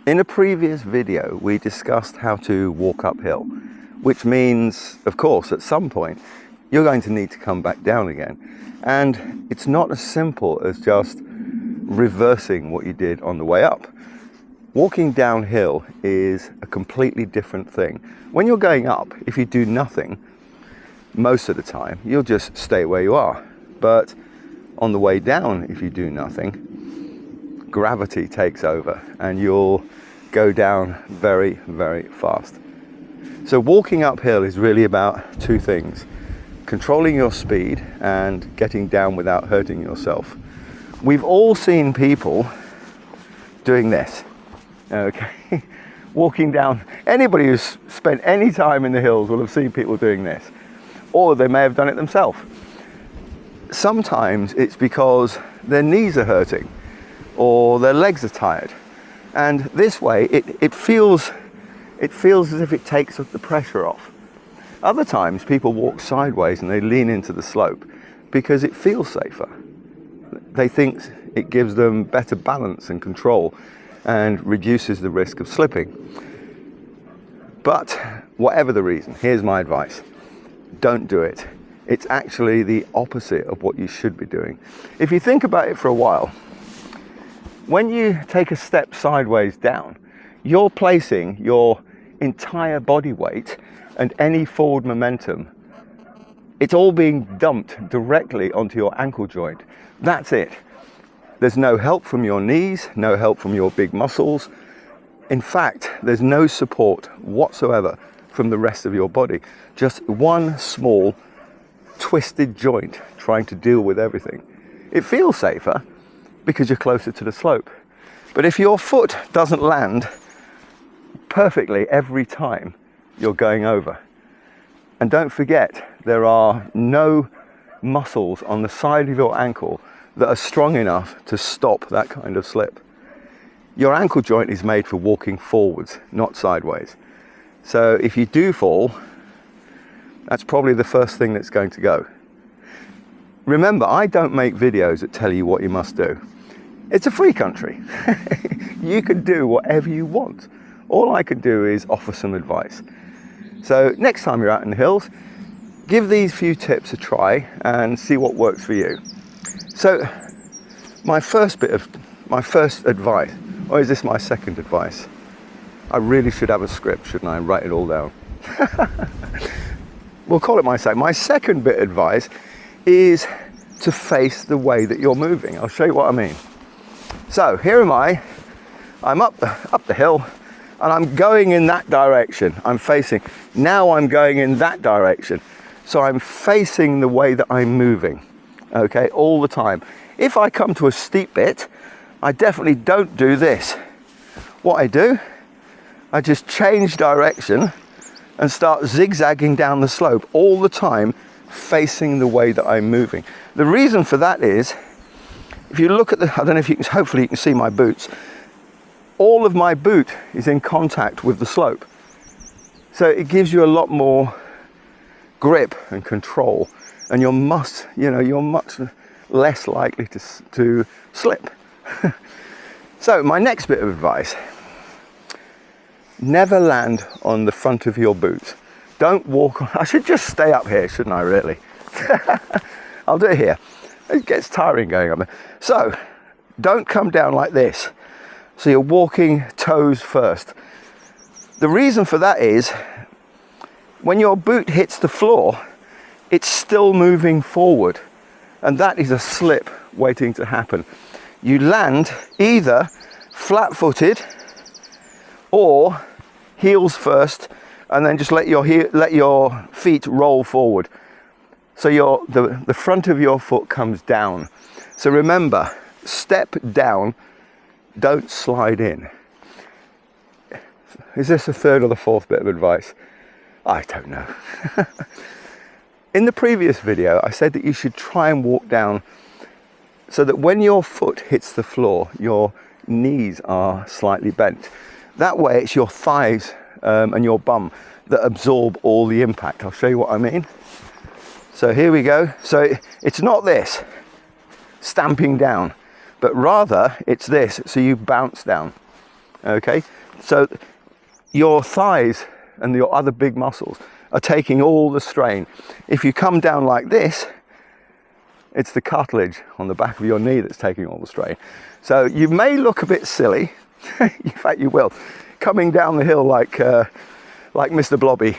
In a previous video, we discussed how to walk uphill, which means, of course, at some point, you're going to need to come back down again. And it's not as simple as just reversing what you did on the way up. Walking downhill is a completely different thing. When you're going up, if you do nothing, most of the time, you'll just stay where you are. But on the way down, if you do nothing, gravity takes over and you'll go down very, very fast. So walking uphill is really about two things: controlling your speed and getting down without hurting yourself. We've all seen people doing this, okay? Walking down, anybody who's spent any time in the hills will have seen people doing this, or they may have done it themselves. Sometimes it's because their knees are hurting or their legs are tired, and this way it feels as if it takes the pressure off. Other times people walk sideways and they lean into the slope because it feels safer. They think it gives them better balance and control and reduces the risk of slipping. But whatever the reason, here's my advice: don't do it. It's actually the opposite of what you should be doing. If you think about it for a while, when you take a step sideways down, you're placing your entire body weight and any forward momentum, it's all being dumped directly onto your ankle joint. That's it. There's no help from your knees, no help from your big muscles. In fact, there's no support whatsoever from the rest of your body. Just one small twisted joint trying to deal with everything. It feels safer because you're closer to the slope. But if your foot doesn't land perfectly every time you're going over, and don't forget, there are no muscles on the side of your ankle that are strong enough to stop that kind of slip. Your ankle joint is made for walking forwards, not sideways. So if you do fall, that's probably the first thing that's going to go. Remember, I don't make videos that tell you what you must do. It's a free country. You can do whatever you want. All I can do is offer some advice. So next time you're out in the hills, give these few tips a try and see what works for you. So my first advice, or is this my second advice? I really should have a script, shouldn't I? Write it all down. We'll call it my second. My second bit of advice is to face the way that you're moving. I'll show you what I mean. So here am I. I'm up the hill and I'm going in that direction. I'm facing. Now I'm going in that direction. So I'm facing the way that I'm moving, okay, all the time. If I come to a steep bit, I definitely don't do this. What I do, I just change direction and start zigzagging down the slope all the time, facing the way that I'm moving. The reason for that is, if you look at I don't know if you can, hopefully you can see my boots. All of my boot is in contact with the slope. So it gives you a lot more grip and control, and you're much less likely to slip. So my next bit of advice: never land on the front of your boot. Don't walk on. I should just stay up here, shouldn't I, really? I'll do it here. It gets tiring going up there. So don't come down like this. So you're walking toes first. The reason for that is, when your boot hits the floor, it's still moving forward, and that is a slip waiting to happen. You land either flat-footed or heels first, and then just let your feet roll forward. So the front of your foot comes down. So remember, step down, don't slide in. Is this the third or the fourth bit of advice? I don't know. In the previous video, I said that you should try and walk down so that when your foot hits the floor, your knees are slightly bent. That way it's your thighs and your bum that absorb all the impact. I'll show you what I mean. So here we go. So it's not this, stamping down, but rather it's this. So you bounce down. Okay, so your thighs and your other big muscles are taking all the strain. If you come down like this, it's the cartilage on the back of your knee that's taking all the strain. So you may look a bit silly, in fact you will, coming down the hill like Mr. Blobby.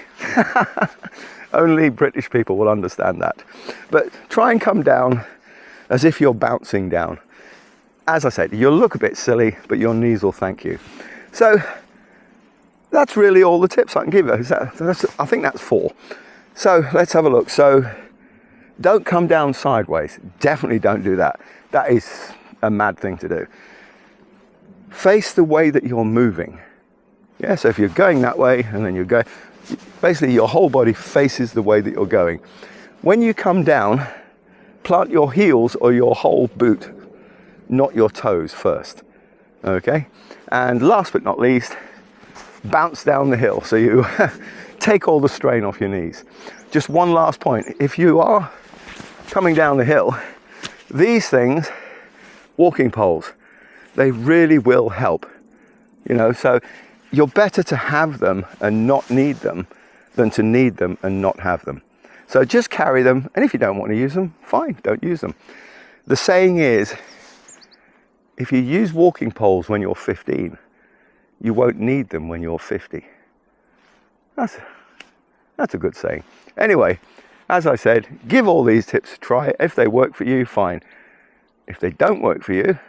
Only British people will understand that. But try and come down as if you're bouncing down. As I said, you'll look a bit silly, but your knees will thank you. So that's really all the tips I can give you. I think that's 4. So let's have a look. So don't come down sideways. Definitely don't do that. That is a mad thing to do. Face the way that you're moving. Yeah, so if you're going that way and then you go, basically your whole body faces the way that you're going. When you come down, plant your heels or your whole boot, not your toes first. Okay? And last but not least, bounce down the hill so you take all the strain off your knees. Just one last point. If you are coming down the hill, these things, walking poles, they really will help. You know, so you're better to have them and not need them than to need them and not have them. So just carry them, and if you don't want to use them, fine, don't use them. The saying is, if you use walking poles when you're 15, you won't need them when you're 50. That's a good saying. Anyway, as I said, give all these tips a try. If they work for you, fine. If they don't work for you,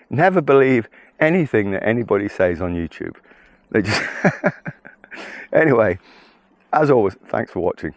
never believe anything that anybody says on YouTube. They just Anyway, as always, thanks for watching.